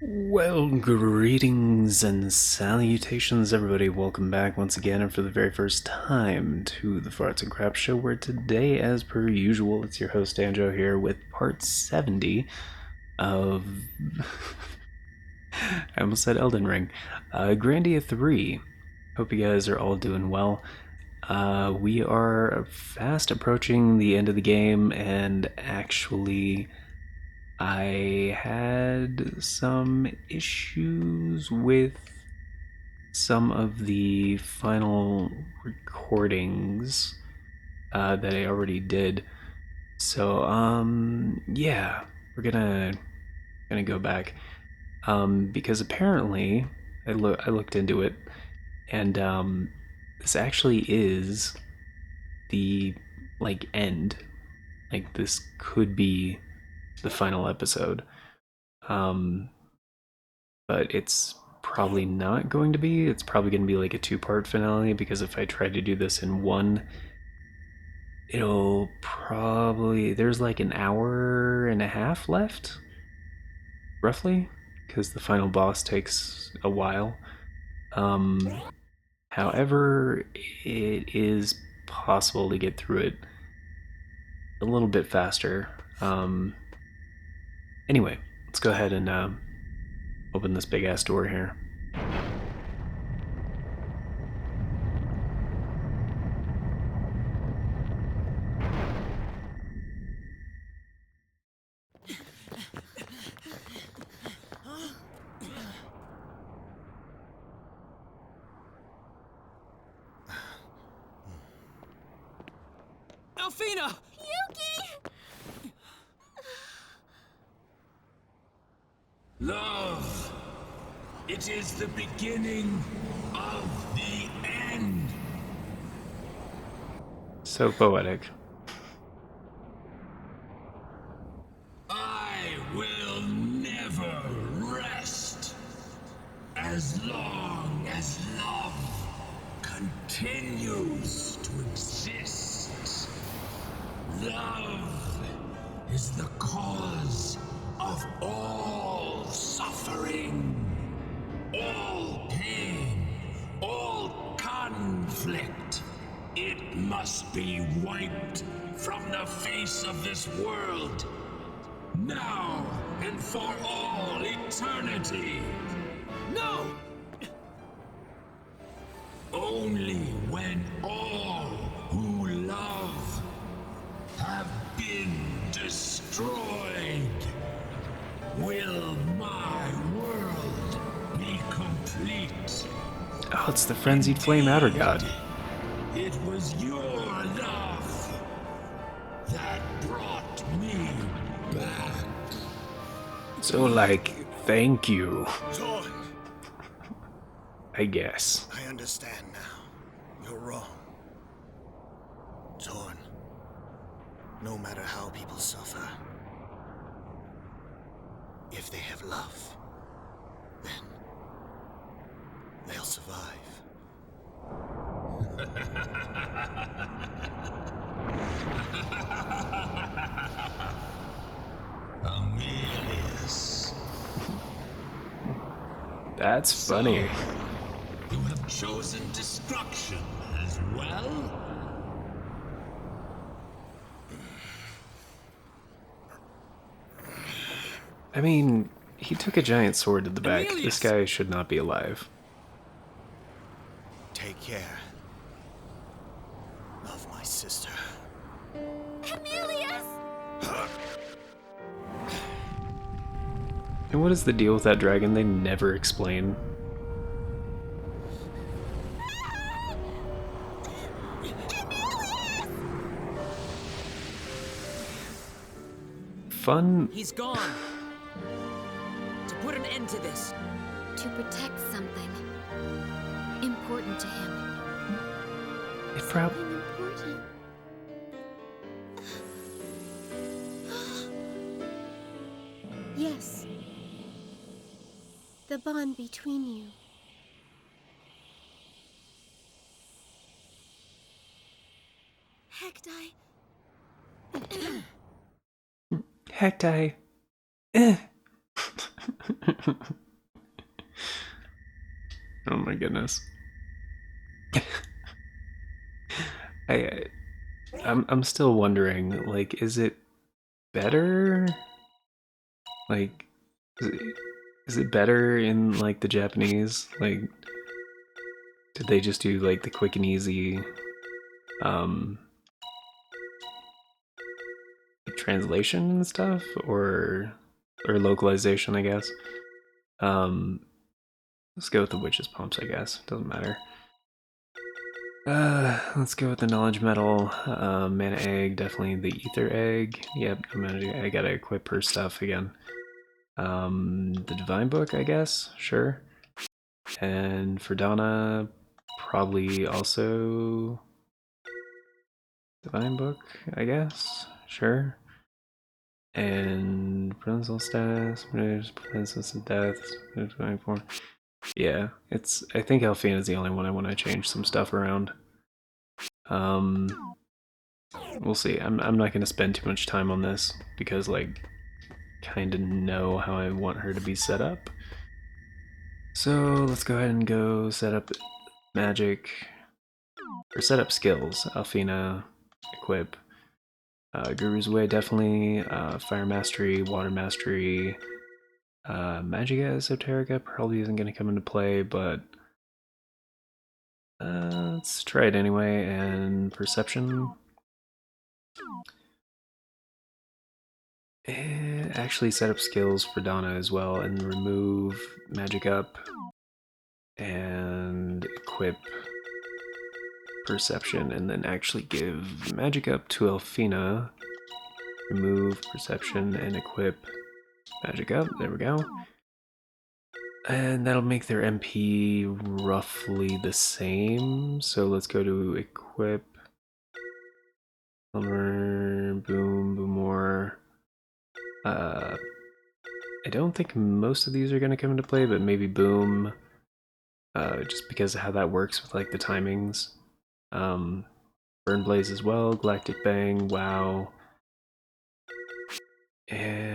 Well, greetings and salutations, everybody. Welcome back once again, and for the very first time, to the Farts and Crap Show, where today, as per usual, it's your host, Anjo, here with part 70 of. I almost said Elden Ring. Grandia III. Hope you guys are all doing well. We are fast approaching the end of the game, and actually, I had some issues with some of the final recordings that I already did. So, yeah, we're gonna go back because apparently I looked into it, and this actually is the end. Like this could be the final episode. Um, but it's probably not going to be. It's probably going to be like a two-part finale because if I try to do this in one, it'll probably there's like an hour and a half left, roughly, because the final boss takes a while. Um, However, it is possible to get through it a little bit faster. Anyway, let's go ahead and open this big ass door here. Alfina! Yuki! Love, it is the beginning of the end. So poetic. I will never rest as long as love continues to exist. Love is the cause of all suffering, all pain, all conflict. It must be wiped from the face of this world, now and for all eternity. No! Only when all who love have been destroyed will my world be complete. Oh, it's the frenzied flame outer god. It was your love that brought me back. So, like, thank you, Zorn, I guess. I understand now. You're wrong. Zorn, no matter how people suffer, if they have love, then they'll survive. Amelius, That's funny. you have chosen destruction as well? I mean, he took a giant sword to the back. Emilius! This guy should not be alive. Take care of my sister. Emilius! And what is the deal with that dragon? They never explain. Fun. He's gone. To put an end to this. To protect something important to him. It probably. Something important. Yes. The bond between you. Hectai. Hectai. Eh. Oh my goodness. I I'm still wondering, like, is it better? Like, is is it better in like the Japanese? Like, did they just do like the quick and easy um translation and stuff, or localization, I guess? Um, let's go with the witch's pumps, I guess. Doesn't matter. Let's go with the knowledge metal, mana egg, definitely the ether egg. Yep, I gotta equip her stuff again. The divine book, I guess, sure. And for Donna, probably also divine book, I guess, sure. And Prince's status, Princess of Death, 24. Yeah, it's. I think Alfina is the only one I want to change some stuff around. Um, we'll see. I'm not gonna spend too much time on this because like, kind of know how I want her to be set up. So let's go ahead and go set up magic or set up skills. Alfina, equip. Guru's Way definitely. Fire Mastery, Water Mastery. Magica Esoterica probably isn't going to come into play, but let's try it anyway. And Perception. Actually set up skills for Donna as well and remove Magic Up and equip Perception, and then actually give Magic Up to Elfina, remove Perception, and equip Magic Up. There we go. And that'll make their MP roughly the same. So let's go to equip. Boom, boom more. I don't think most of these are going to come into play, but maybe boom. Just because of how that works with like the timings. Burn Blaze as well, Galactic Bang, wow. And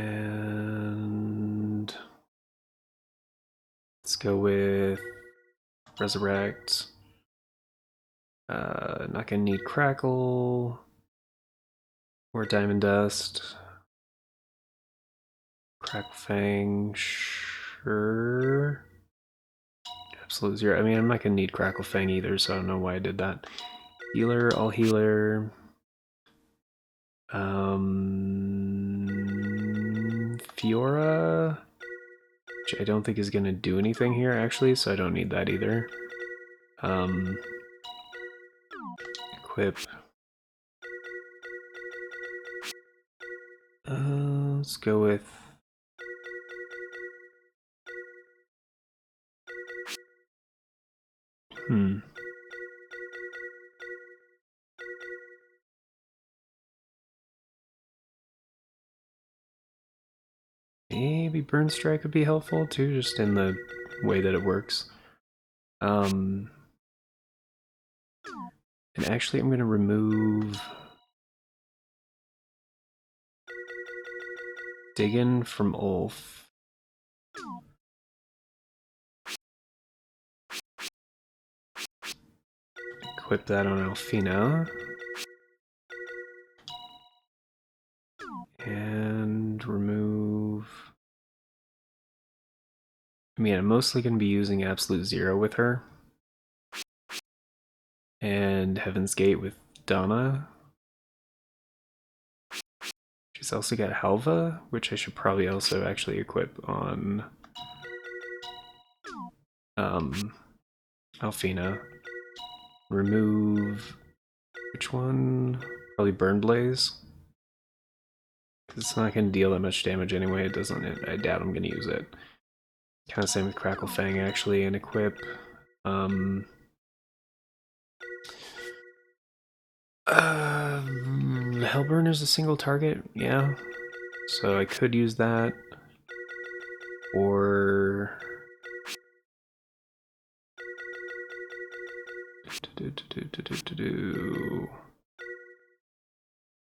let's go with Resurrect. Not gonna need Crackle or Diamond Dust. Crackle Fang, sure. Absolute zero. I mean, I'm not gonna need Crackle Fang either, so I don't know why I did that. Healer, all healer. Fiora, which I don't think is gonna do anything here actually, so I don't need that either. Equip. Let's go with. Maybe Burn Strike would be helpful too, just in the way that it works. And actually, I'm gonna remove Diggin from Ulf. Equip that on Alfina. And remove. I mean, I'm mostly going to be using Absolute Zero with her. And Heaven's Gate with Donna. She's also got Halva, which I should probably also actually equip on Alfina. Remove. Which one? Probably Burn Blaze. It's not going to deal that much damage anyway. It doesn't. I doubt I'm going to use it. Kind of same with Crackle Fang actually, and equip. Hellburner's a single target, yeah. So I could use that, or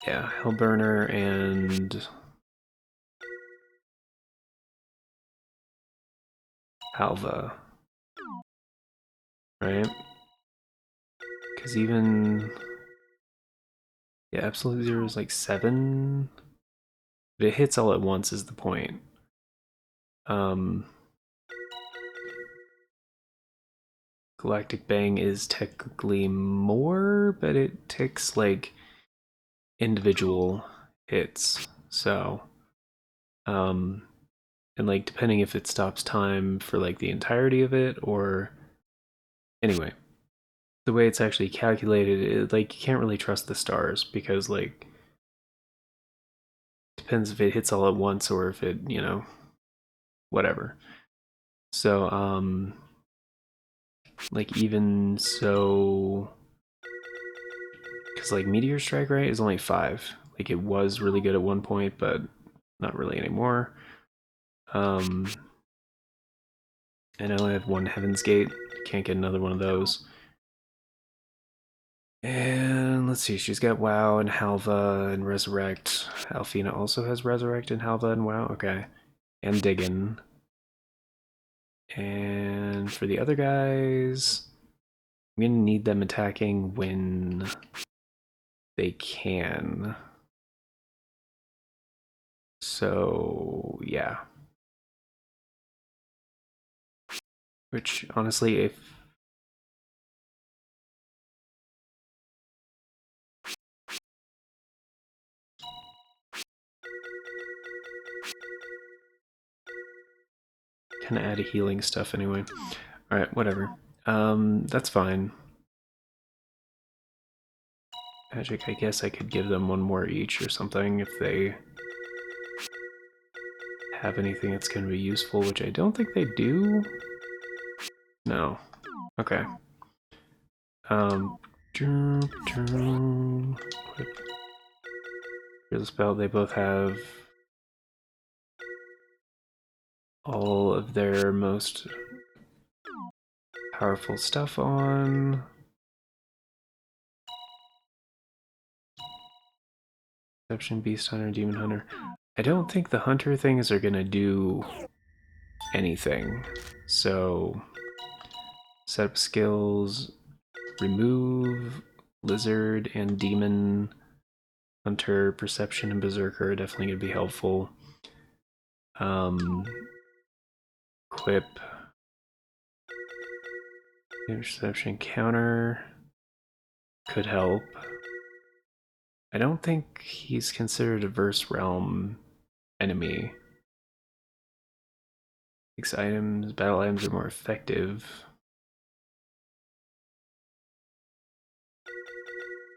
yeah, Hellburner and Halva, right? Because even, yeah, Absolute Zero is like 7. But it hits all at once is the point. Um, Galactic Bang is technically more, but it takes like individual hits. So, um, and like depending if it stops time for like the entirety of it or anyway, the way it's actually calculated, like you can't really trust the stars because like depends if it hits all at once or if it, whatever. So, like even so, because like Meteor Strike, right, is only 5. Like it was really good at one point, but not really anymore. Um, and I only have one Heaven's Gate. Can't get another one of those. And let's see, she's got WoW and Halva and Resurrect. Alfina also has Resurrect and Halva and WoW. Okay. And Diggin. And for the other guys, I'm gonna need them attacking when they can. So, yeah. Which, honestly, if kind of add a healing stuff anyway. All right, whatever. That's fine. Magic, I guess I could give them one more each or something if they have anything that's going to be useful, which I don't think they do. No. Okay. Here's a spell. They both have all of their most powerful stuff on. Perception, Beast Hunter, Demon Hunter. I don't think the Hunter things are gonna do anything. So, set up skills, remove Lizard and Demon Hunter, Perception, and Berserker are definitely gonna be helpful. Equip Interception Counter could help. I don't think he's considered a Verse Realm enemy. Six items, battle items are more effective.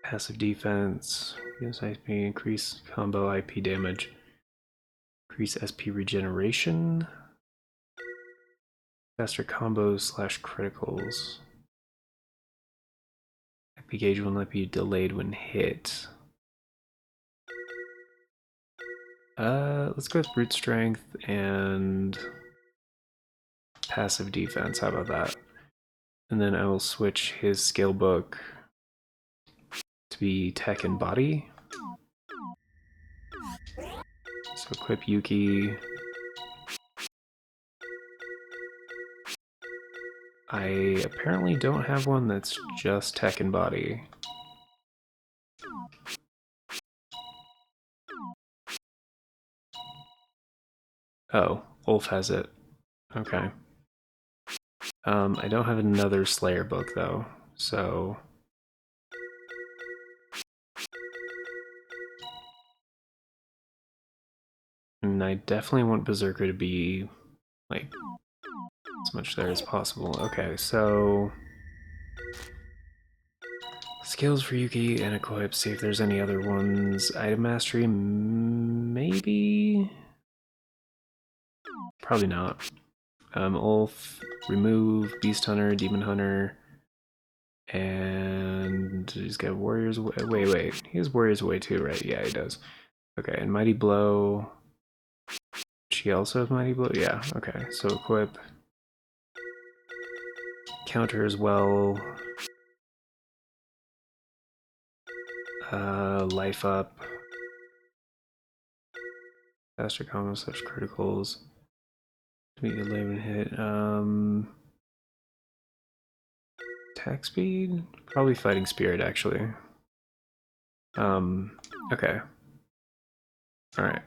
Passive defense, yes, IP, increase combo IP damage, increase SP regeneration, faster combos slash criticals. IP gauge will not be delayed when hit. Let's go with brute strength and passive defense. How about that? And then I will switch his skill book to be tech and body. So equip Yuki. I apparently don't have one that's just tech and body. Oh, Ulf has it. Okay. I don't have another Slayer book though, so and I definitely want Berserker to be like as much there as possible. Okay, so skills for Yuki and equip. See if there's any other ones. Item mastery, maybe. Probably not. Ulf, remove Beast Hunter, Demon Hunter, and he's got Warriors Away. Wait. He has Warriors Away too, right? Yeah, he does. Okay, and Mighty Blow. She also has Mighty Blow? Yeah, okay. So equip. Counter as well. Life up. Faster combos, such criticals. We 11 hit. Attack speed? Probably fighting spirit, actually. Okay. Alright.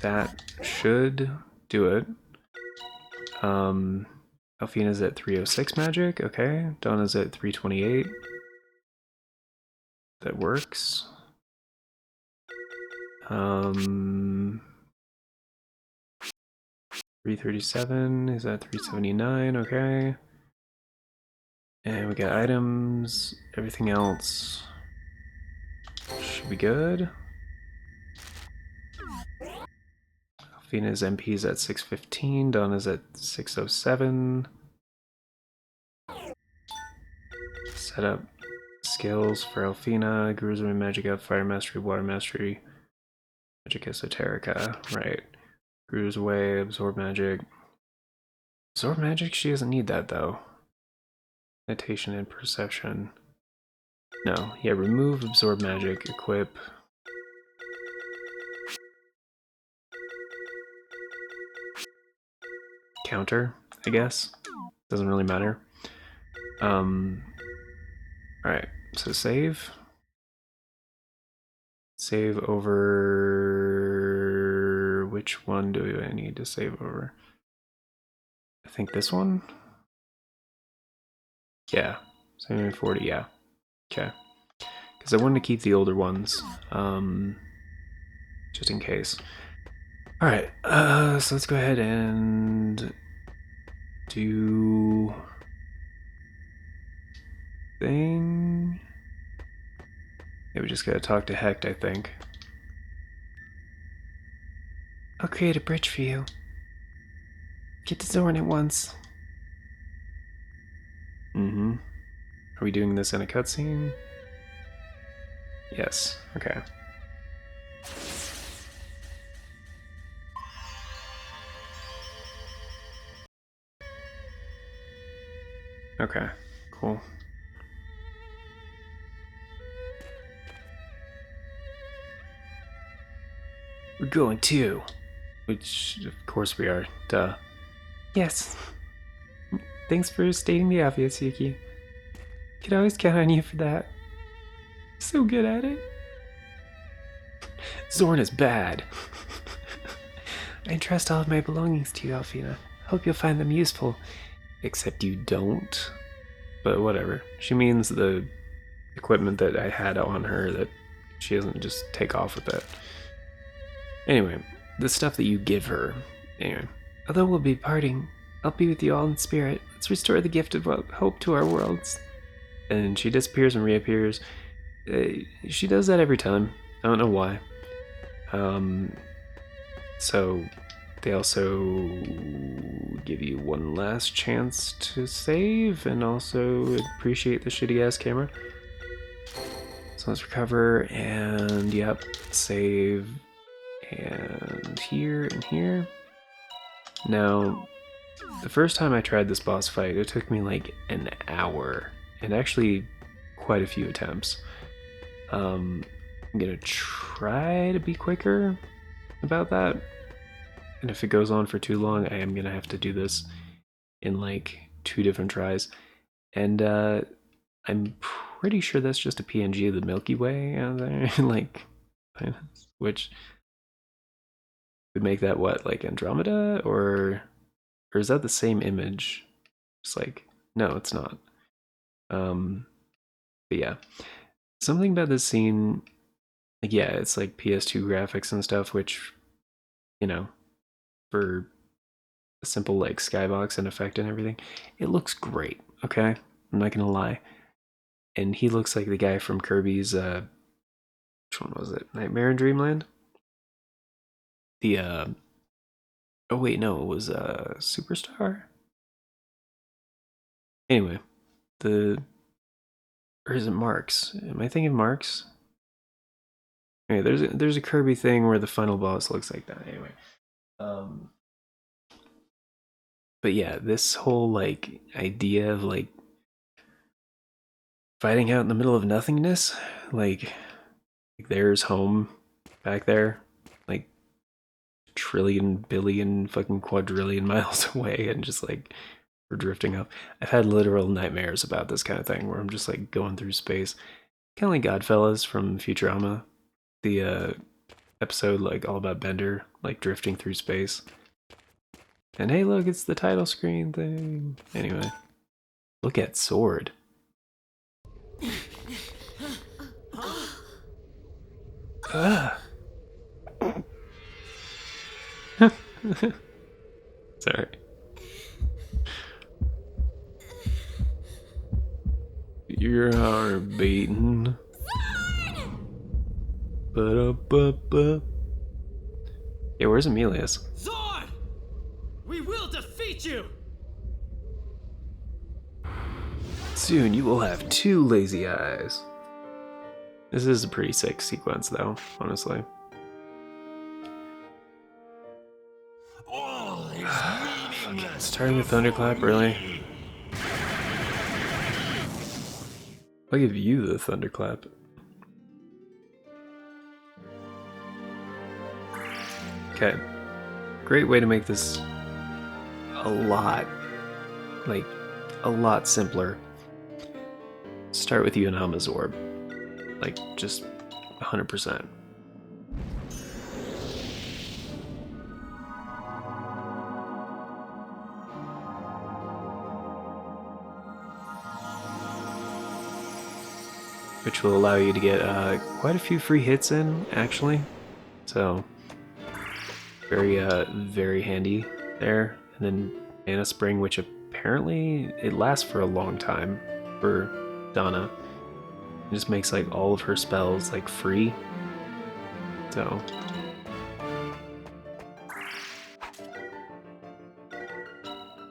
That should do it. Alfina's at 306 magic. Okay. Donna's at 328. That works. 337 is at 379. Okay. And we got items. Everything else should be good. Alfina's MP is at 615. Donna's at 607. Set up skills for Alfina. Guru's Magic Up, Fire Mastery, Water Mastery, Magic Esoterica. Right. Guru's Way, Absorb Magic. Absorb Magic? She doesn't need that though. Meditation and Perception. No. Yeah, remove Absorb Magic, equip. Counter, I guess. Doesn't really matter. Alright, so save. Save over... Which one do I need to save over? I think this one? Yeah, 740, yeah. Okay. Because I wanted to keep the older ones, just in case. Alright, so let's go ahead and do thing. Yeah, we just gotta talk to Hecht, I think. I'll create a bridge for you. Get to Zorn at once. Mm-hmm. Are we doing this in a cutscene? Yes, okay. Okay, cool. We're going too. Which, of course we are. Duh. Yes. Thanks for stating the obvious, Yuki. Could always count on you for that. So good at it. Zorn is bad. I entrust all of my belongings to you, Alfina. Hope you'll find them useful. Except you don't. But whatever. She means the equipment that I had on her that she doesn't just take off with it. Anyway, the stuff that you give her. Anyway. Although we'll be parting, I'll be with you all in spirit. Let's restore the gift of hope to our worlds. And she disappears and reappears. She does that every time. I don't know why. So they also give you one last chance to save and also appreciate the shitty ass camera. So let's recover and yep, save and here and here. Now, the first time I tried this boss fight, it took me like an hour and actually quite a few attempts. I'm gonna try to be quicker about that. And if it goes on for too long, I am gonna have to do this in like 2 different tries. And I'm pretty sure that's just a PNG of the Milky Way out there, like, which would make that what, like Andromeda, or is that the same image? It's like, no, it's not. But yeah, something about this scene, like, yeah, it's like PS2 graphics and stuff, which, you know, for a simple like skybox and effect and everything, it looks great. Okay, I'm not gonna lie. And he looks like the guy from Kirby's which one was it? Nightmare in Dreamland? The oh wait, no, it was Superstar? Anyway, the or is it Marks? Am I thinking Marks? Anyway, there's a Kirby thing where the final boss looks like that. Anyway. But yeah, this whole like idea of like fighting out in the middle of nothingness, like there's home back there, like trillion, billion, fucking quadrillion miles away and just like we're drifting up. I've had literal nightmares about this kind of thing where I'm just like going through space. Kind of like Godfellas from Futurama, the episode like all about Bender, like drifting through space. And hey, look, it's the title screen thing. Anyway, look at Sword. Sorry. Your heart beating. Ba-da-ba-ba. Yeah, where's Emilius? Zord! We will defeat you! Soon you will have 2 lazy eyes. This is a pretty sick sequence, though, honestly. All is meaningless. Starting with Thunderclap, really? I'll give you the Thunderclap. Okay. Great way to make this a lot simpler. Start with Unama's Orb. Like, just 100%. Which will allow you to get quite a few free hits in, actually. So, very handy there. And then Mana Spring, which apparently it lasts for a long time for Donna. It just makes like all of her spells like free. So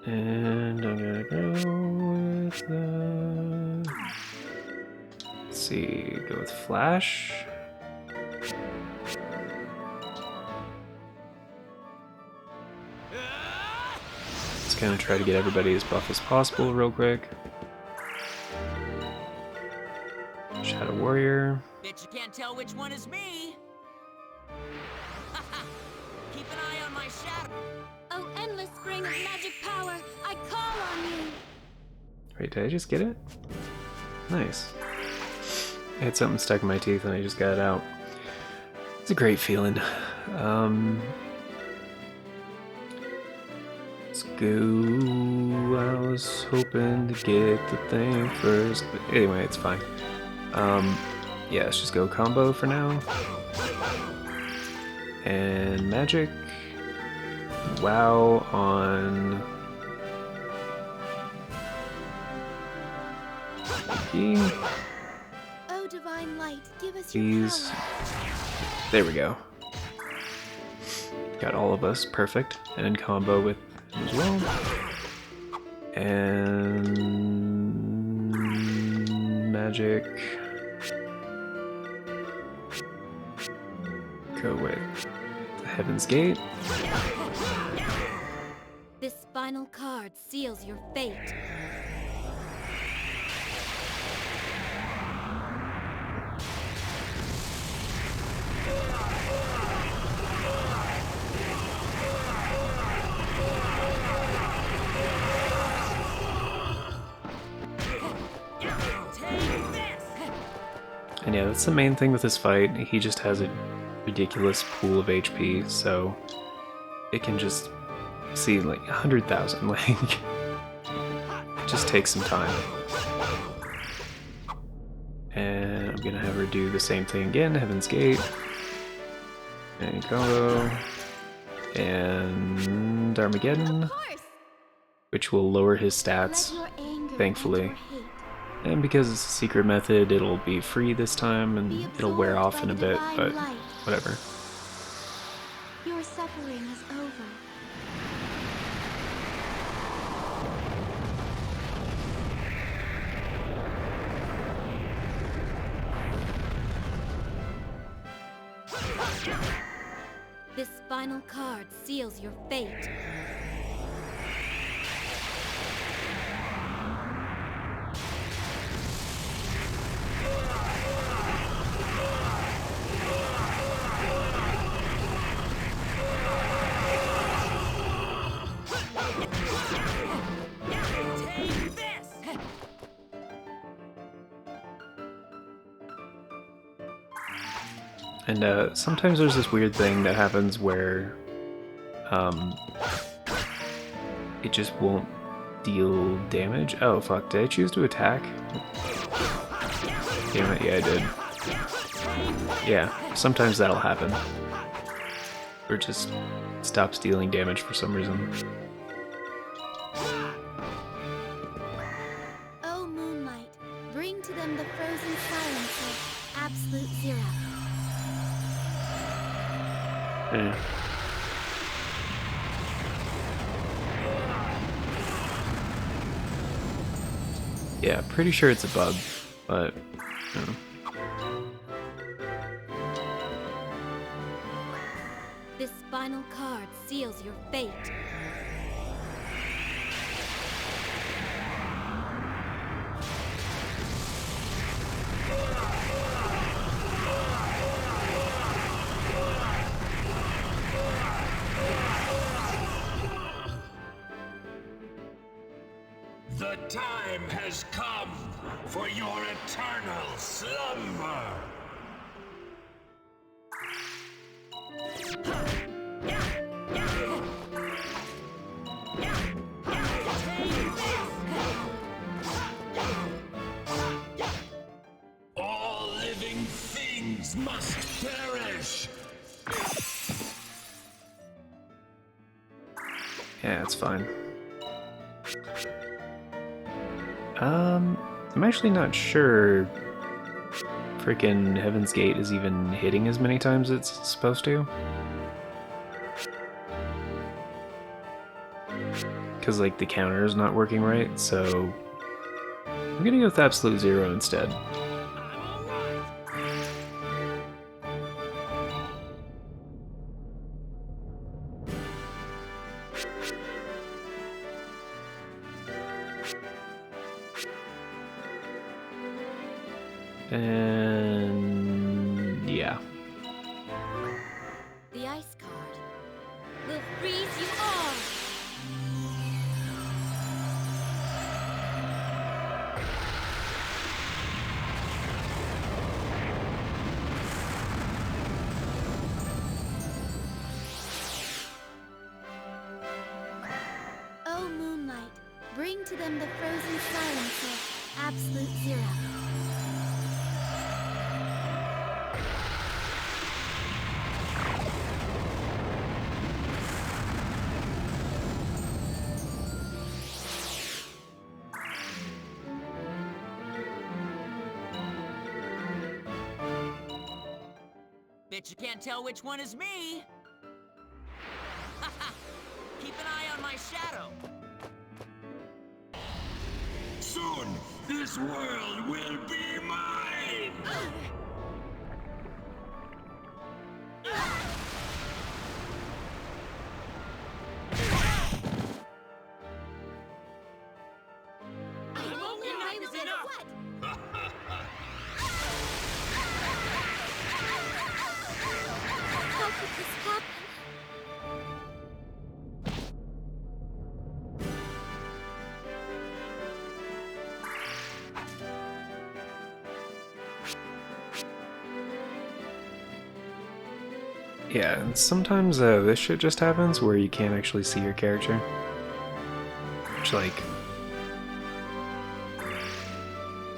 and I'm gonna go with the, let's see, go with Flash. Just kind of try to get everybody as buff as possible real quick. Shadow Warrior. Bet you can't tell which one is me. Keep an eye on my shadow. Oh, endless spring of magic power, I call on you. Wait, did I just get it? Nice. I had something stuck in my teeth and I just got it out. It's a great feeling. Let's go. I was hoping to get the thing first, but anyway, it's fine. Yeah, let's just go combo for now. And magic. Wow on Key. Oh, divine light, give us Please. your power. There we go. Got all of us perfect, and in combo with him as well. And magic. Go with Heaven's Gate. This final card seals your fate. And yeah, that's the main thing with this fight. He just has a ridiculous pool of HP, so it can just see like 100,000. Like, it just takes some time. And I'm gonna have her do the same thing again, Heaven's Gate. And combo. And Armageddon, Of course. which will lower his Let stats, your anger thankfully. and your hate And because it's a secret method, it'll be free this time, and be it'll wear absorbed off in by a the bit, divine but light. whatever. Your suffering is over. This final card seals your fate. And sometimes there's this weird thing that happens where it just won't deal damage. Oh fuck, did I choose to attack? Damn it, yeah I did. Yeah, sometimes that'll happen. Or just stops dealing damage for some reason. Oh, Moonlight, bring to them the frozen silence of absolute zero. Eh. Yeah, pretty sure it's a bug, but you know. This final card seals your fate. The time has come for your eternal slumber. All living things must perish. Yeah, it's fine. I'm actually not sure freaking Heaven's Gate is even hitting as many times as it's supposed to. Because, like, the counter is not working right, so I'm gonna go with Absolute Zero instead. And yeah. The ice card will freeze you all. Oh, Moonlight, bring to them the frozen silence of absolute zero. Bet you can't tell which one is me. Keep an eye on my shadow. Soon, this world will be mine! Moonlight is enough. What? How could this happen? Yeah, and sometimes this shit just happens where you can't actually see your character. Which, like,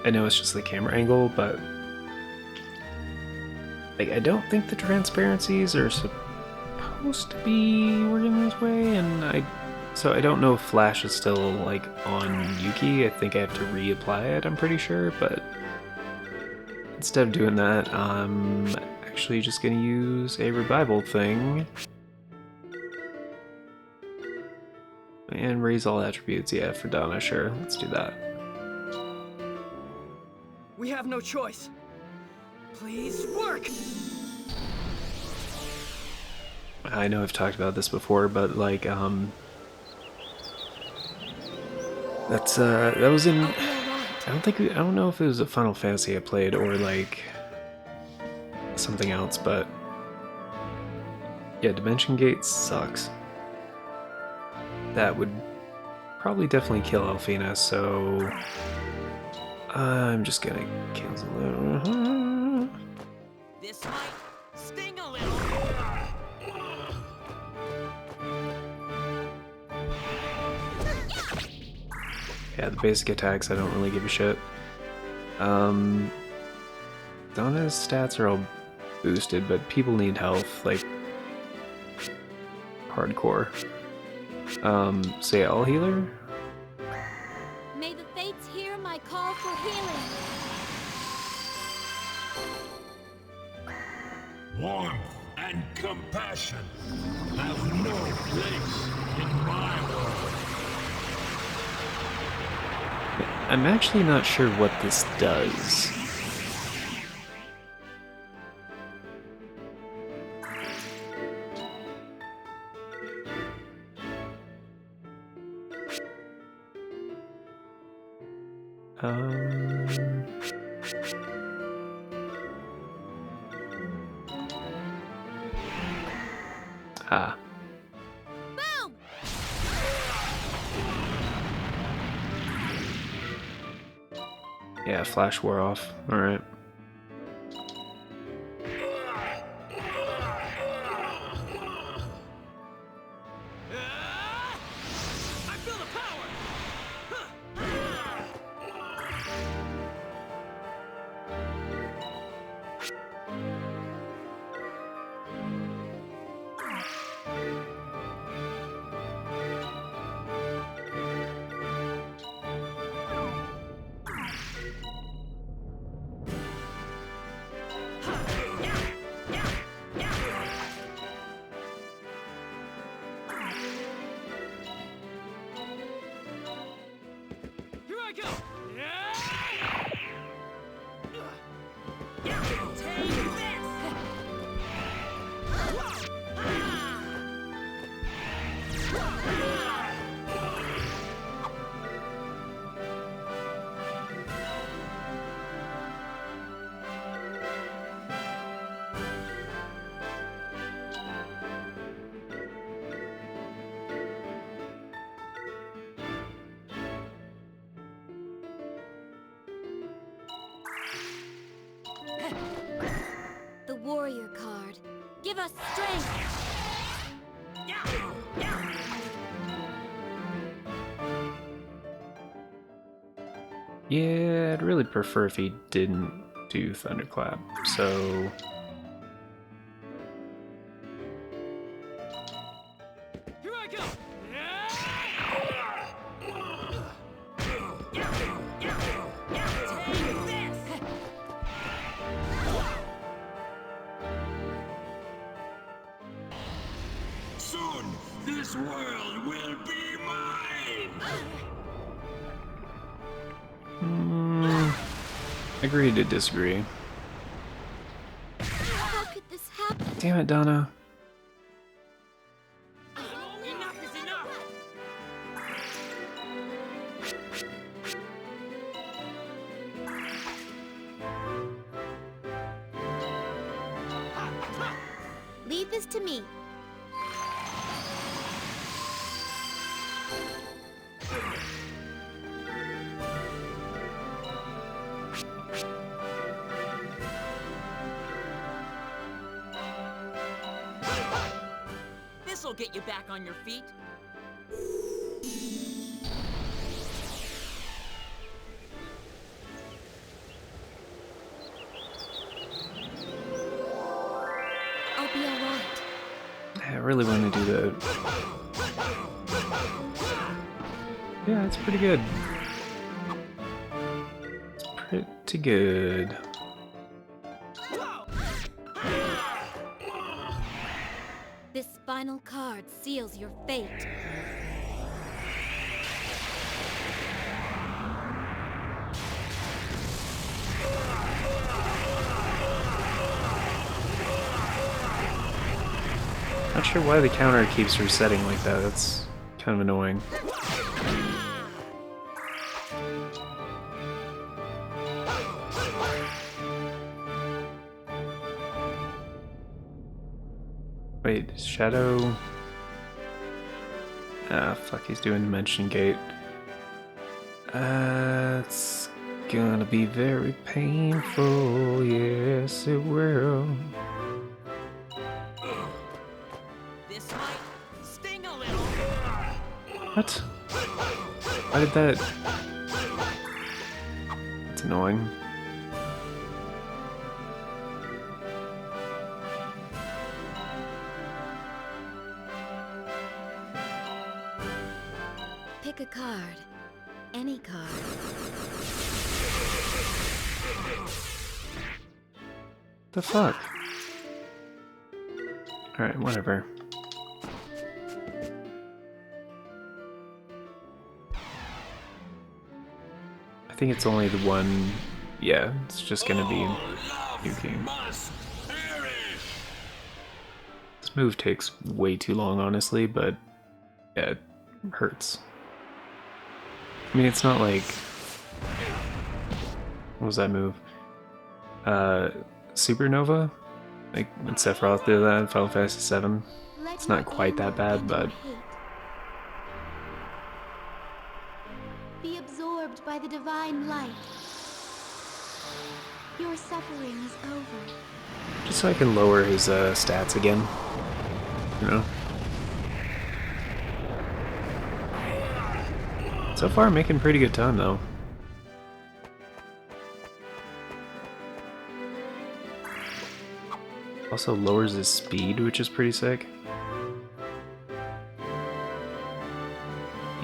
I know it's just the camera angle, but like, I don't think the transparencies are supposed to be working this way, and so I don't know if Flash is still like on Yuki. I think I have to reapply it, I'm pretty sure, but instead of doing that, I'm actually just gonna use a revival thing and raise all attributes. Yeah, for Donna, sure, let's do that. We have no choice. Please work. I know I've talked about this before, but like, that was in, I don't know if it was a Final Fantasy I played or like something else, but yeah, Dimension Gate sucks. That would probably definitely kill Alfina, so I'm just gonna cancel it. This might sting a little. Yeah, the basic attacks I don't really give a shit. Donna's stats are all boosted, but people need health, like hardcore. Say all healer? May the fates hear my call for healing. Warmth and compassion have no place in my world. I'm actually not sure what this does. Ah. Boom! Yeah, flash wore off. Alright. I feel the power. Here I go. Take this. The warrior card. Give us strength. Yeah, I'd really prefer if he didn't do Thunderclap, so... Here I go. Take this. Soon, this world will be mine! Agree to disagree. How could this happen? Damn it, Donna. Enough is enough. Leave this to me. This'll get you back on your feet. I'll be all right. I really want to do that. Yeah, it's pretty good. It's pretty good. This final card seals your fate. Not sure why the counter keeps resetting like that. That's kind of annoying. Wait, Shadow... Ah, fuck, he's doing Dimension Gate. It's gonna be very painful, yes it will. What? Why did that... That's annoying. Pick a card. Any card. The fuck? Alright, whatever. I think it's only the one... Yeah, it's just gonna be Yuki. This move takes way too long, honestly, but yeah, it hurts. I mean, it's not like... What was that move? Supernova? Like, when Sephiroth did that in Final Fantasy 7. It's not quite that bad, but... Be absorbed by the divine light. Your suffering is over. Just so I can lower his stats again. You know? So far, I'm making pretty good time, though. Also lowers his speed, which is pretty sick.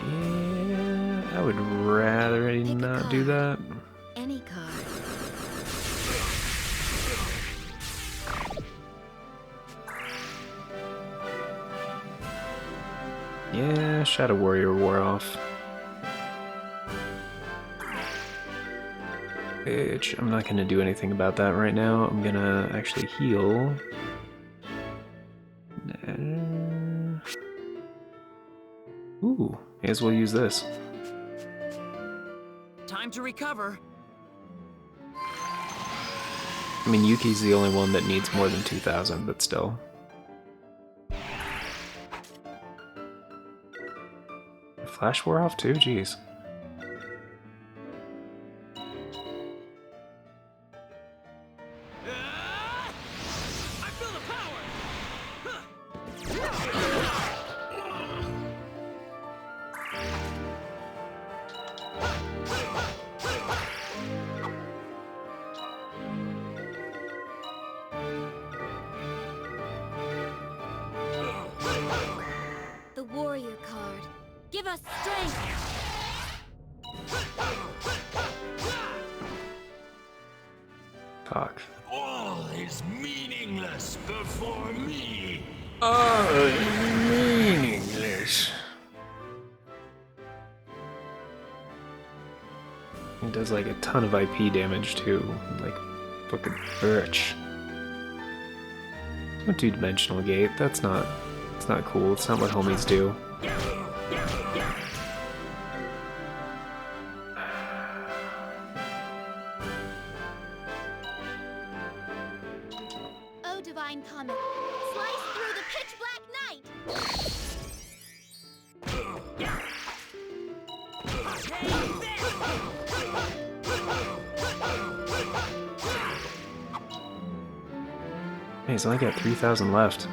Yeah, I would rather he not do that. Any card. Yeah, Shadow Warrior wore off. Which I'm not gonna do anything about that right now. I'm gonna actually heal. Ooh, may as well use this. Time to recover. I mean, Yuki's the only one that needs more than 2,000, but still. Flash wore off too? Jeez. I feel the power. The warrior card. Give us strength. Fuck. All is meaningless before me. Meaningless. He does like a ton of IP damage too. Like, fucking bitch. No two-dimensional gate. That's not cool. It's not what homies do. Oh, divine comet. Slice through the pitch black night. Hey, he's only got 3,000 left.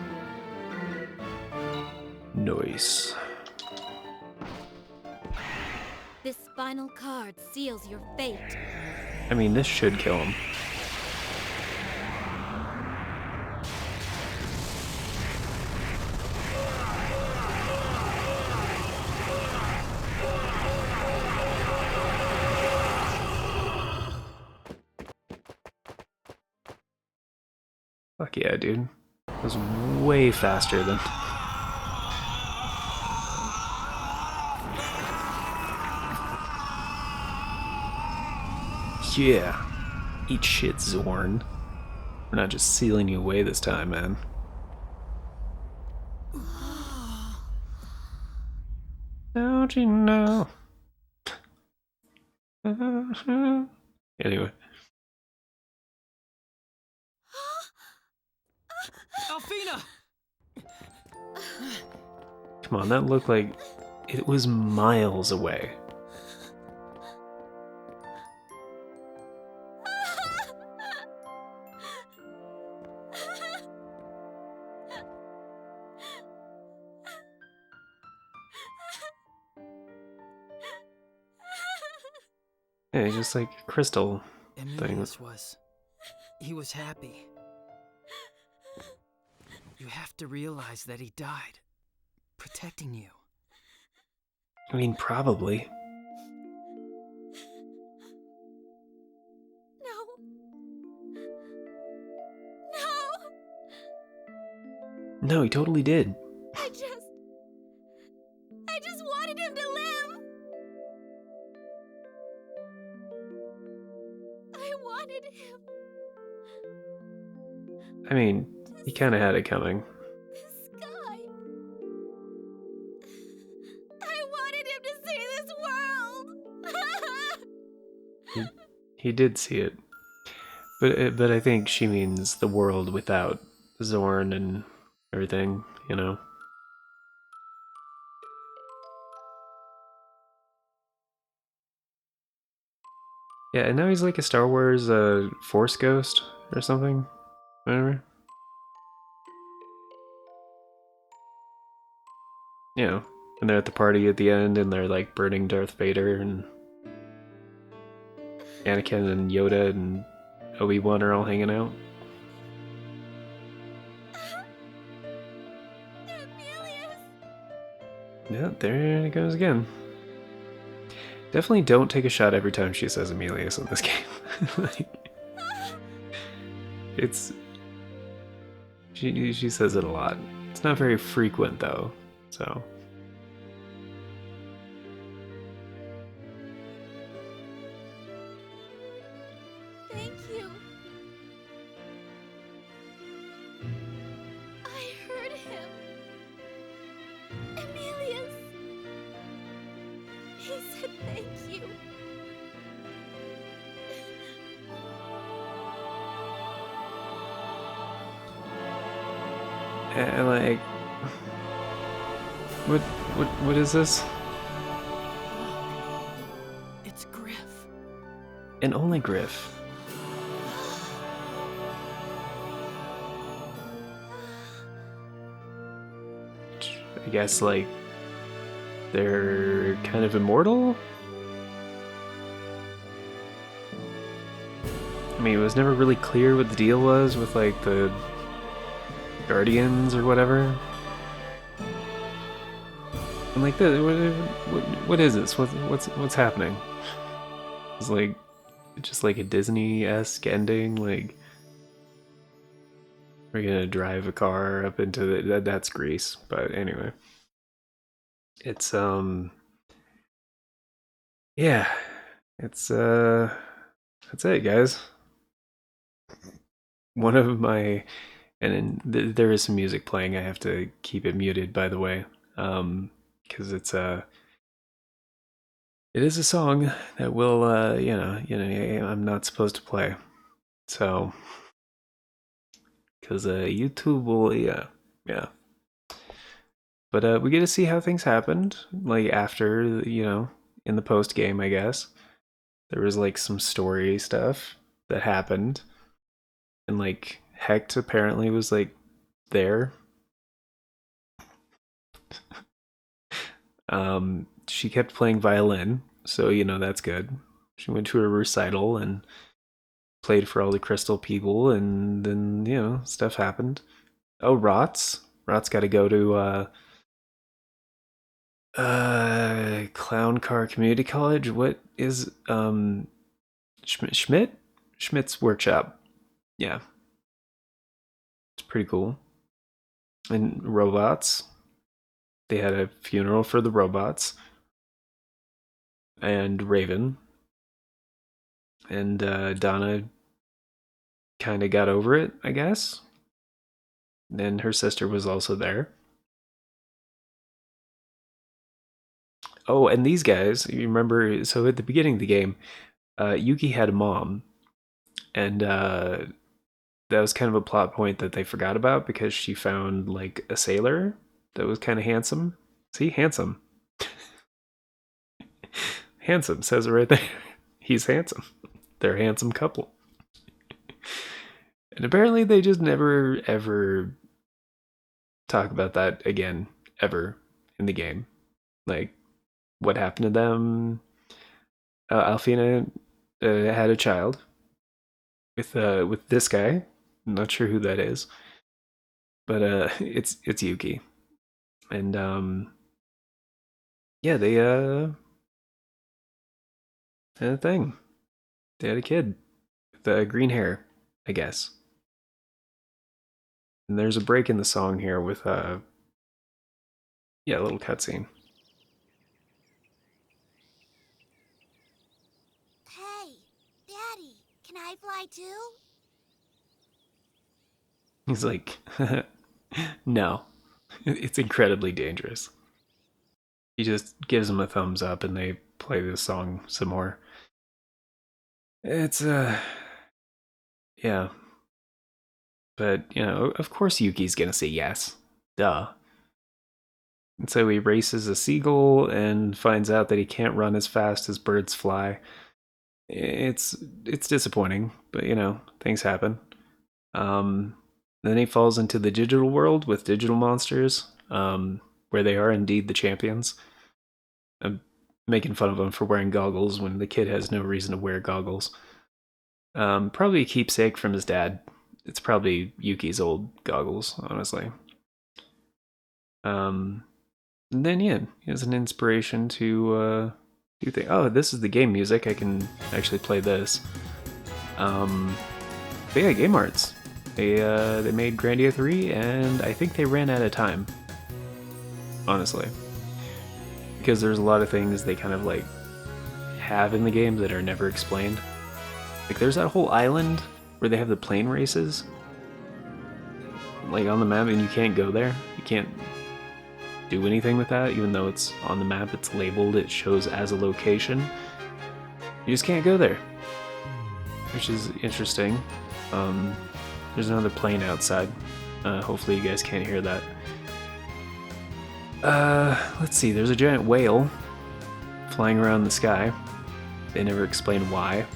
Nice. This final card seals your fate. I mean, this should kill him. Fuck yeah, dude. That was way faster than... Yeah. Eat shit, Zorn. We're not just sealing you away this time, man. Don't you know? Anyway. Alfina! Come on, that looked like it was miles away. Yeah, he's just like a crystal thing. Emilius was. He was happy. You have to realize that he died, protecting you. I mean, probably. No. No. No, he totally did. I just wanted him to live. I wanted him. I mean, he kind of had it coming. The sky. I wanted him to see this world. He did see it. But I think she means the world without Zorn and everything, you know? Yeah, and now he's like a Star Wars Force Ghost or something. Whatever. You know, and they're at the party at the end and they're like burning Darth Vader and Anakin and Yoda and Obi-Wan are all hanging out. Emilius. Yeah, there it goes again. Definitely don't take a shot every time she says Emilius in this game. Like, it's she says it a lot. It's not very frequent though, so. Thank you. I heard him. Emilius. He said thank you. And like, what is this? It's Griff. And only Griff. I guess like they're kind of immortal. I mean, it was never really clear what the deal was with like the Guardians or whatever. And like this, what is this? What's happening? It's like just like a Disney-esque ending. Like we're gonna drive a car up into that's Greece. But anyway, it's yeah, it's that's it, guys. One of my and there is some music playing. I have to keep it muted, by the way, because it's it is a song that will I'm not supposed to play, so because YouTube will yeah. But we get to see how things happened, like after in the post game, I guess there was like some story stuff that happened, and like Hecht apparently was like there. She kept playing violin, so that's good. She went to a recital and played for all the crystal people, and then stuff happened. Oh, Rot's got to go to Clown Car Community College. What is Schmidt's workshop? Yeah, it's pretty cool. And robots. They had a funeral for the robots and Raven, and Donna kind of got over it, I guess. And her sister was also there. Oh, and these guys, you remember? So at the beginning of the game, Yuki had a mom, and that was kind of a plot point that they forgot about because she found like a sailor that was kind of handsome. See, handsome. Handsome says it right there. He's handsome. They're a handsome couple. And apparently they just never ever talk about that again ever in the game. Like what happened to them? Alfina had a child with this guy. I'm not sure who that is, but it's Yuki, and yeah, they had a thing. They had a kid with green hair, I guess. And there's a break in the song here with yeah, a little cutscene. Hey, Daddy, can I fly too? He's like, no, it's incredibly dangerous. He just gives him a thumbs up, and they play this song some more. It's yeah, but you know, of course Yuki's gonna say yes. Duh. And so he races a seagull and finds out that he can't run as fast as birds fly. It's disappointing, but you know, things happen. Um, then he falls into the digital world with digital monsters, where they are indeed the champions. I'm making fun of him for wearing goggles when the kid has no reason to wear goggles. Probably a keepsake from his dad. It's probably Yuki's old goggles, honestly. And then yeah, he has an inspiration to do things. Oh, this is the game music. I can actually play this. But yeah, Game Arts. They made Grandia 3, and I think they ran out of time. Honestly, because there's a lot of things they kind of like have in the game that are never explained. Like there's that whole island where they have the plane races, like on the map, and you can't go there. You can't do anything with that, even though it's on the map. It's labeled. It shows as a location. You just can't go there, which is interesting. There's another plane outside. Hopefully you guys can't hear that. Let's see. There's a giant whale flying around the sky. They never explain why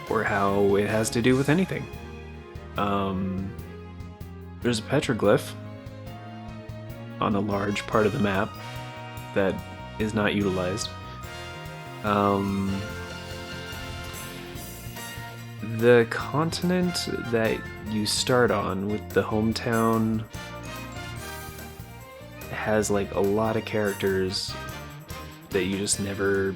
or how it has to do with anything. There's a petroglyph on a large part of the map that is not utilized. The continent that you start on with the hometown has like a lot of characters that you just never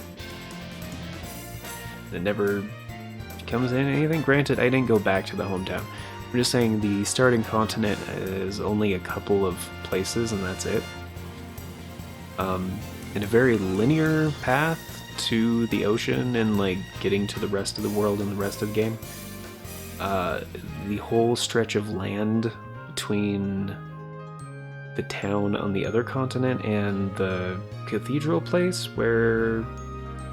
comes in anything. Granted, I didn't go back to the hometown. I'm just saying the starting continent is only a couple of places and that's it. In a very linear path to the ocean and like getting to the rest of the world and the rest of the game. The whole stretch of land between the town on the other continent and the cathedral place where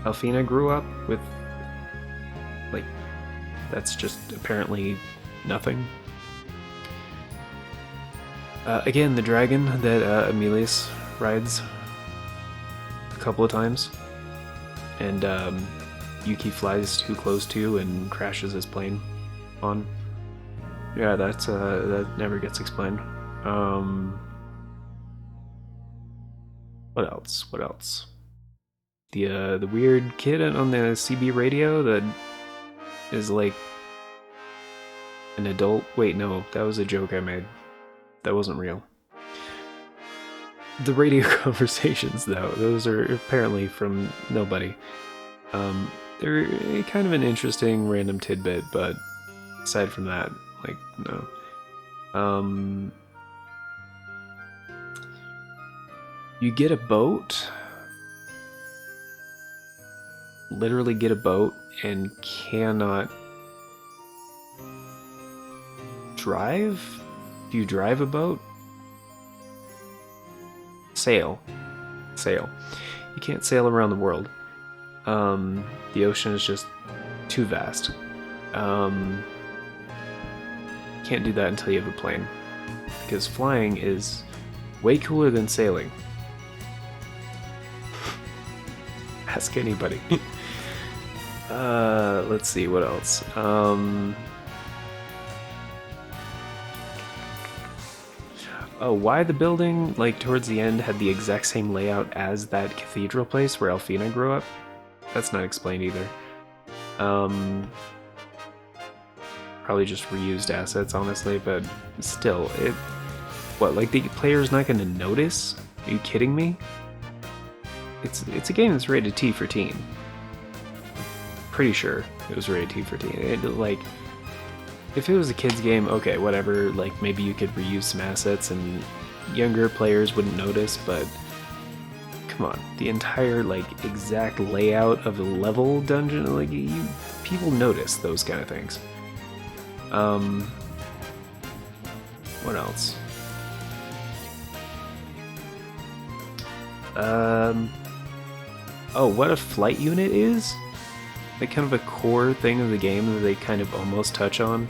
Alfina grew up with, like, that's just apparently nothing. Again, the dragon that Emilius rides a couple of times, and Yuki flies too close to and crashes his plane on. Yeah, that's that never gets explained. What else? What else? The weird kid on the CB radio that is like an adult. Wait, no, that was a joke I made. That wasn't real. The radio conversations, though, those are apparently from nobody. They're kind of an interesting random tidbit, but aside from that, like, no. You get a boat, literally get a boat, and cannot drive? Do you drive a boat? Sail. You can't sail around the world. The ocean is just too vast. Can't do that until you have a plane. Because flying is way cooler than sailing. Ask anybody. Let's see, what else? Oh, why the building, like, towards the end had the exact same layout as that cathedral place where Alfina grew up? That's not explained either. Probably just reused assets, honestly, but still, what, like the player's not going to notice? Are you kidding me? It's a game that's rated T for teen. Pretty sure it was rated T for teen. Like, if it was a kid's game, okay, whatever. Like, maybe you could reuse some assets and younger players wouldn't notice, but come on, the entire like exact layout of a level dungeon, like people notice those kind of things. What else? Oh, what a flight unit is? Like kind of a core thing of the game that they kind of almost touch on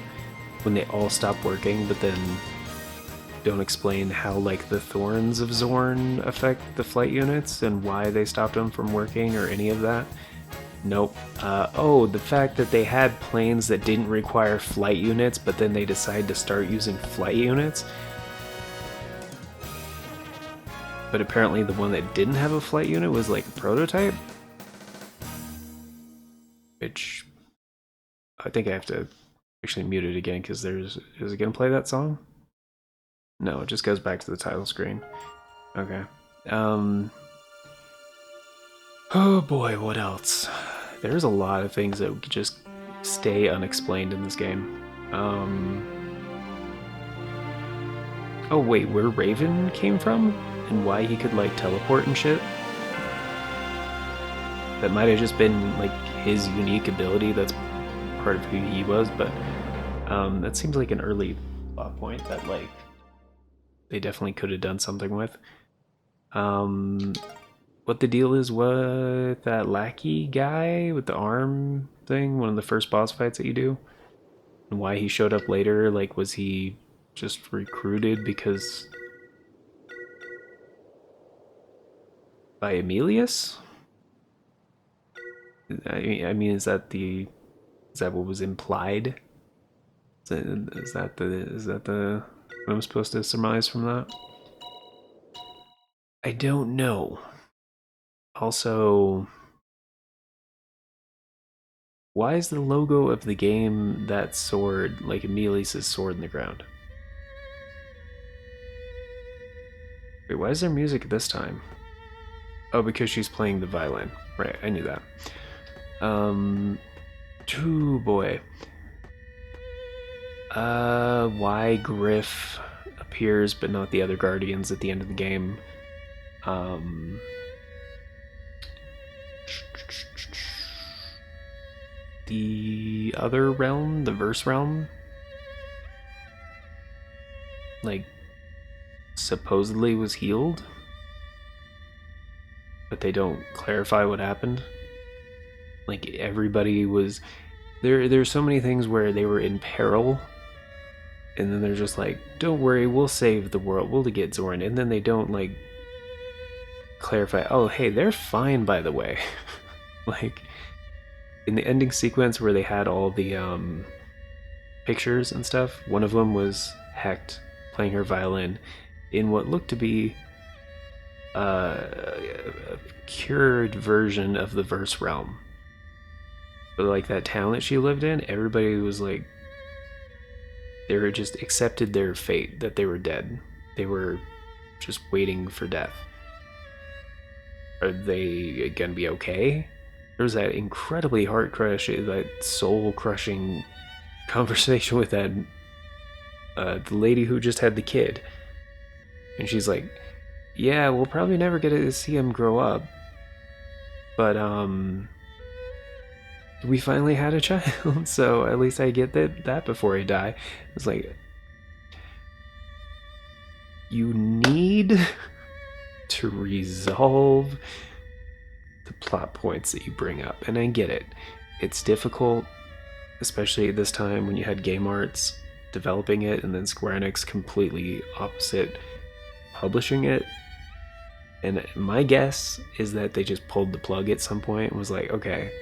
when they all stop working, but then don't explain how like the thorns of Zorn affect the flight units and why they stopped them from working or any of that. Nope. Oh, the fact that they had planes that didn't require flight units, but then they decided to start using flight units. But apparently the one that didn't have a flight unit was like a prototype. Which I think I have to actually mute it again because is it gonna play that song? No, it just goes back to the title screen. Okay. Oh boy, what else? There's a lot of things that just stay unexplained in this game. Oh wait, where Raven came from? And why he could like teleport and shit? That might have just been like his unique ability that's part of who he was, but that seems like an early plot point that like they definitely could have done something with. What the deal is with that lackey guy with the arm thing, one of the first boss fights that you do, and why he showed up later. Like, was he just recruited because by Emilius? I mean, is that what was implied? Is that the what I'm supposed to surmise from that? I don't know. Also, why is the logo of the game that sword, like Emilius' sword in the ground? Wait, why is there music this time? Oh, because she's playing the violin. Right, I knew that. Oh boy. Why Griff appears but not the other Guardians at the end of the game. The other realm, the verse realm, like supposedly was healed, but they don't clarify what happened. Like everybody was there's so many things where they were in peril, and then they're just like, don't worry, we'll save the world, we'll get Zoran, and then they don't like clarify, oh hey, they're fine by the way. Like in the ending sequence where they had all the pictures and stuff, one of them was Hecht playing her violin in what looked to be a cured version of the verse realm. But like that town that she lived in, everybody was like, they were just accepted their fate, that they were dead. They were just waiting for death. Are they gonna be okay? There was that incredibly heart-crushing, that soul-crushing conversation with that the lady who just had the kid, and she's like, "Yeah, we'll probably never get to see him grow up, but we finally had a child, so at least I get that before I die." It's like, you need to resolve the plot points that you bring up, and I get it. It's difficult, especially at this time when you had Game Arts developing it and then Square Enix completely opposite publishing it. And my guess is that they just pulled the plug at some point and was like, okay,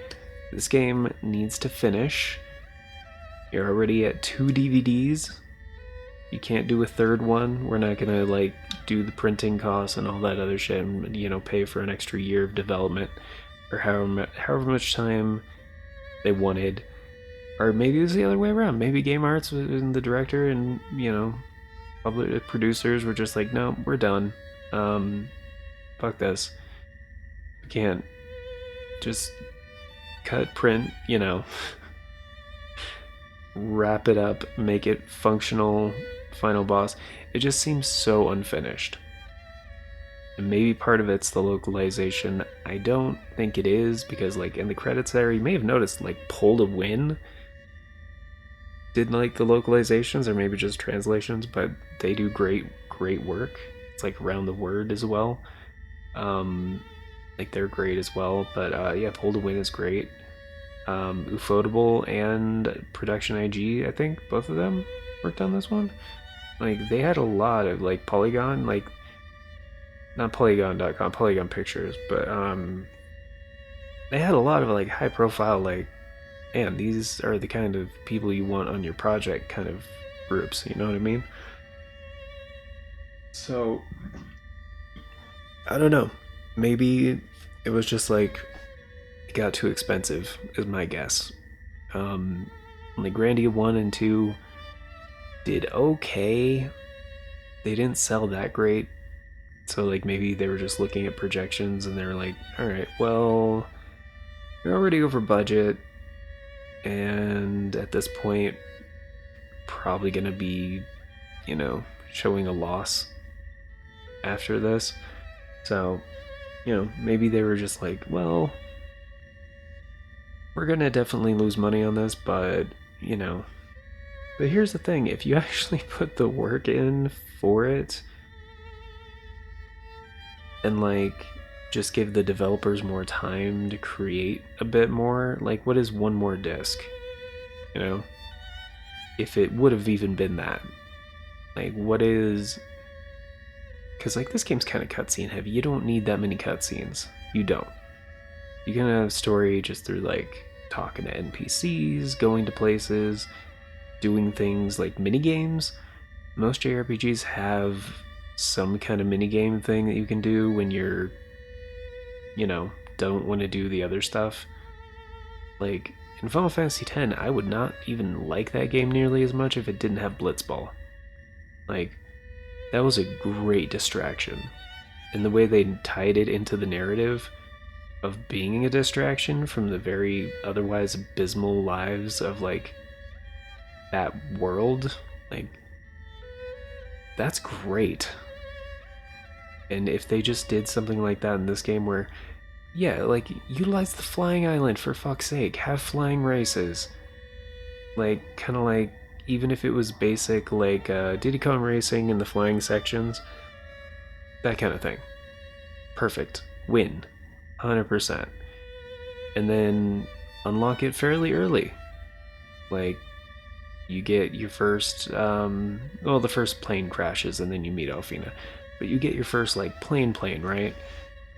this game needs to finish. You're already at 2 DVDs. You can't do a third one. We're not gonna like do the printing costs and all that other shit and, you know, pay for an extra year of development or however much time they wanted. Or maybe it was the other way around. Maybe Game Arts and the director and, public producers were just like, no, we're done. Fuck this. We can't just cut, print, wrap it up, make it functional, final boss. It just seems so unfinished. And maybe part of it's the localization. I don't think it is because, like, in the credits there, you may have noticed, like, Pull to Win did like the localizations or maybe just translations, but they do great work. It's like Around the Word as well. Like they're great as well. But yeah, Pull to Win is great. Ufotable and Production IG, I think both of them worked on this one. Like they had a lot of like Polygon, like not Polygon.com, Polygon Pictures, but they had a lot of like high profile like, and these are the kind of people you want on your project kind of groups, you know what I mean? So I don't know. Maybe it was just like it got too expensive, is my guess. Like Grandia 1 and 2 did okay. They didn't sell that great. So like maybe they were just looking at projections and they were like, alright, well, you're already over budget, and at this point probably gonna be, showing a loss after this. So, maybe they were just like, well, we're gonna definitely lose money on this, but but here's the thing, if you actually put the work in for it and like just give the developers more time to create a bit more, like what is one more disc, if it would have even been that, like what is, because like this game's kind of cutscene heavy. You don't need that many cutscenes. You don't. You can have story just through like talking to NPCs, going to places, doing things like mini games. Most JRPGs have some kind of mini game thing that you can do when you're, don't want to do the other stuff. Like in Final Fantasy X, I would not even like that game nearly as much if it didn't have Blitzball. Like that was a great distraction. And the way they tied it into the narrative of being a distraction from the very otherwise abysmal lives of like that world, like that's great. And if they just did something like that in this game where, yeah, like utilize the flying island for fuck's sake, have flying races. Like kind of like even if it was basic like Diddy Kong Racing in the flying sections, that kind of thing. Perfect. Win. 100%. And then unlock it fairly early. Like you get your first the first plane crashes and then you meet Alfina. But you get your first like plane, right?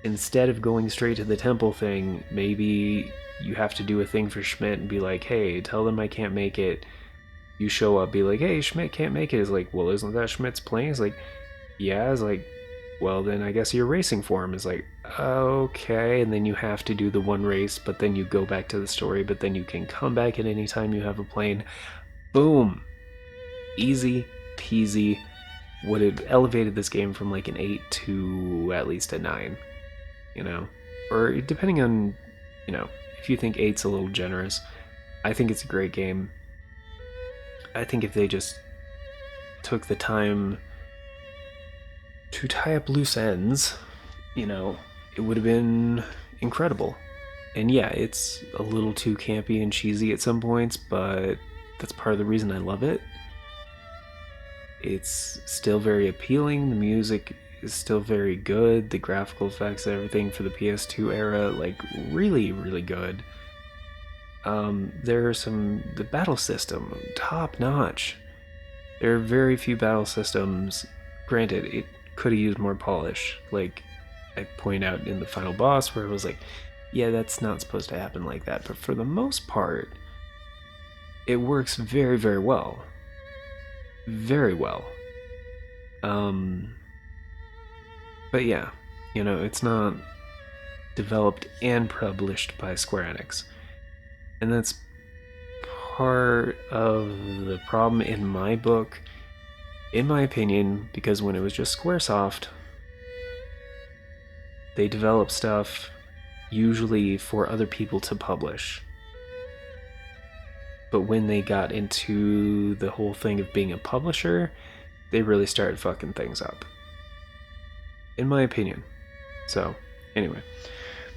Instead of going straight to the temple thing, maybe you have to do a thing for Schmidt and be like, hey, tell them I can't make it. You show up, be like, hey, Schmidt can't make it. It's like, well, isn't that Schmidt's plane? It's like, yeah. It's like, well, then I guess you're racing for him. It's like, okay. And then you have to do the one race, but then you go back to the story, but then you can come back at any time you have a plane. Boom. Easy peasy. Would have elevated this game from like an 8 to at least a 9. Or depending on, if you think 8's a little generous. I think it's a great game. I think if they just took the time to tie up loose ends, it would have been incredible. And yeah, it's a little too campy and cheesy at some points, but that's part of the reason I love it. It's still very appealing. The music is still very good. The graphical effects and everything for the PS2 era, like really, really good. There are the battle system, top notch. There are very few battle systems. Granted, it could have used more polish. Like I point out in the final boss where it was like, yeah, that's not supposed to happen like that. But for the most part, it works very, very well. Very well. But yeah, it's not developed and published by Square Enix. And that's part of the problem in my book, in my opinion, because when it was just Squaresoft, they developed stuff usually for other people to publish. But when they got into the whole thing of being a publisher, they really started fucking things up. In my opinion. So, anyway.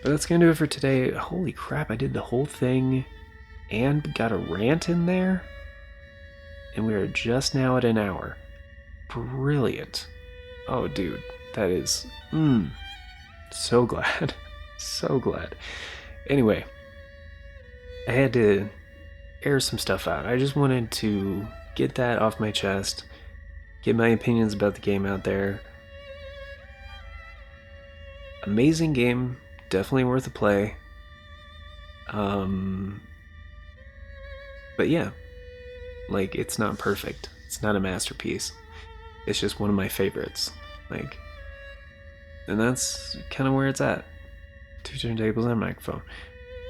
But that's gonna do it for today. Holy crap, I did the whole thing and got a rant in there? And we are just now at an hour. Brilliant. Oh, dude, that is... so glad. So glad. Anyway, I had to air some stuff out. I just wanted to get that off my chest, get my opinions about the game out there. Amazing game, definitely worth a play. But yeah, like, it's not perfect. It's not a masterpiece. It's just one of my favorites. Like, and that's kind of where it's at. 2 turntables and a microphone.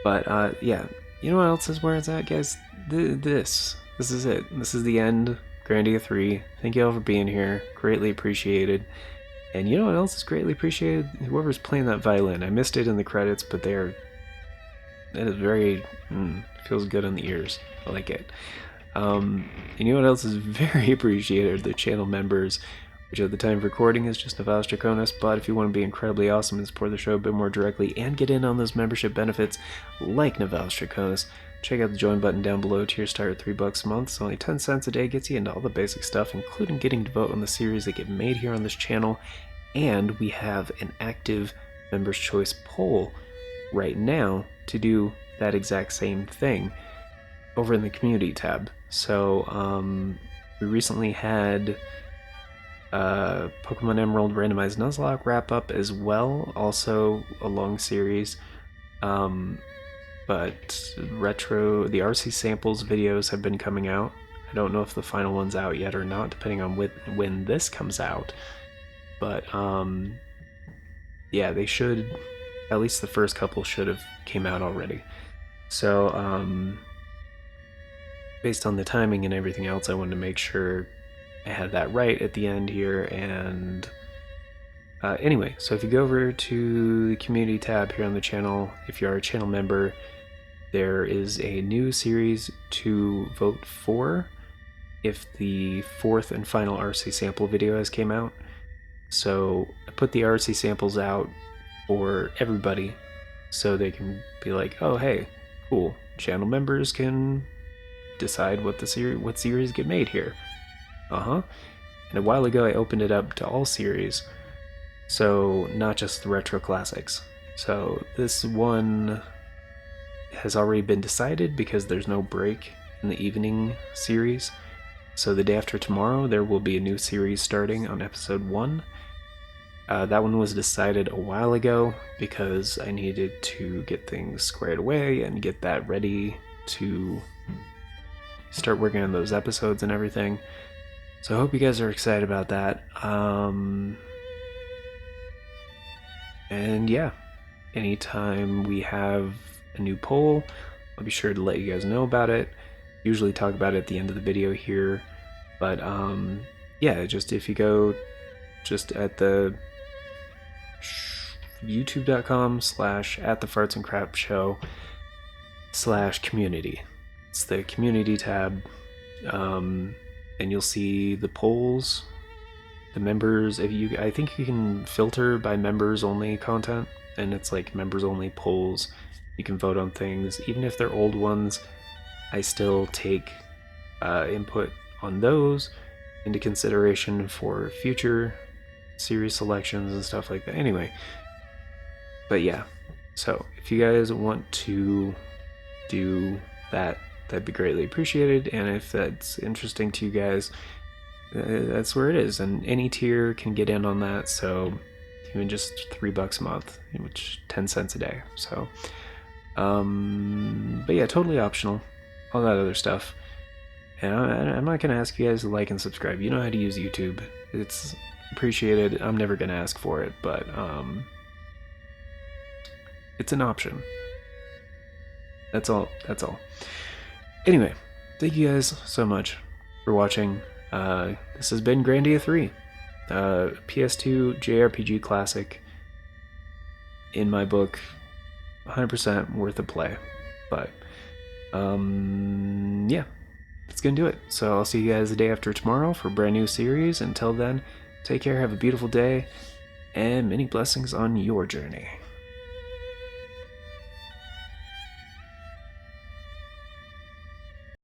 But yeah, you know what else is where it's at, guys? This is it. This is the end. Grandia 3. Thank you all for being here. Greatly appreciated. And you know what else is greatly appreciated? Whoever's playing that violin. I missed it in the credits, but that is very... feels good on the ears. I like it. And you know what else is very appreciated? The channel members, which at the time of recording is just Navas Draconis, but if you want to be incredibly awesome and support the show a bit more directly and get in on those membership benefits like Navas Draconis, check out the join button down below. Tier start at $3 a month. It's only 10 cents a day, gets you into all the basic stuff, including getting to vote on the series that get made here on this channel. And we have an active Members' Choice poll right now to do that exact same thing over in the community tab. So we recently had Pokemon Emerald Randomized Nuzlocke wrap up as well, also a long series. But the RC samples videos have been coming out. I don't know if the final one's out yet or not, depending on when this comes out. But yeah, they should, at least the first couple should have came out already. So based on the timing and everything else, I wanted to make sure I had that right at the end here. And anyway, so if you go over to the community tab here on the channel, if you are a channel member, there is a new series to vote for if the 4th and final RC sample video has came out. So I put the RC samples out for everybody so they can be like, oh hey, cool, channel members can decide what series get made here. And a while ago I opened it up to all series, so not just the retro classics. So this one has already been decided because there's no break in the evening series. So the day after tomorrow there will be a new series starting on episode 1. That one was decided a while ago because I needed to get things squared away and get that ready to start working on those episodes and everything. So I hope you guys are excited about that. And yeah, anytime we have a new poll, I'll be sure to let you guys know about it. Usually talk about it at the end of the video here. But yeah, just if you go just at the youtube.com/@thefartsandcrapshow/community. It's the community tab, and you'll see the polls, the members. I think you can filter by members only content, and it's like members only polls. You can vote on things, even if they're old ones. I still take input on those into consideration for future series selections and stuff like that. Anyway, but yeah, so if you guys want to do that, that'd be greatly appreciated. And if that's interesting to you guys, that's where it is. And any tier can get in on that. So even just $3 a month, which 10 cents a day. So, but yeah, totally optional. All that other stuff. And I'm not gonna ask you guys to like and subscribe. You know how to use YouTube. It's appreciated. I'm never gonna ask for it, but it's an option. That's all. That's all. Anyway, thank you guys so much for watching. This has been Grandia 3, PS2 JRPG classic. In my book, 100% worth a play. But, yeah, that's gonna do it. So I'll see you guys the day after tomorrow for a brand new series. Until then, take care, have a beautiful day, and many blessings on your journey.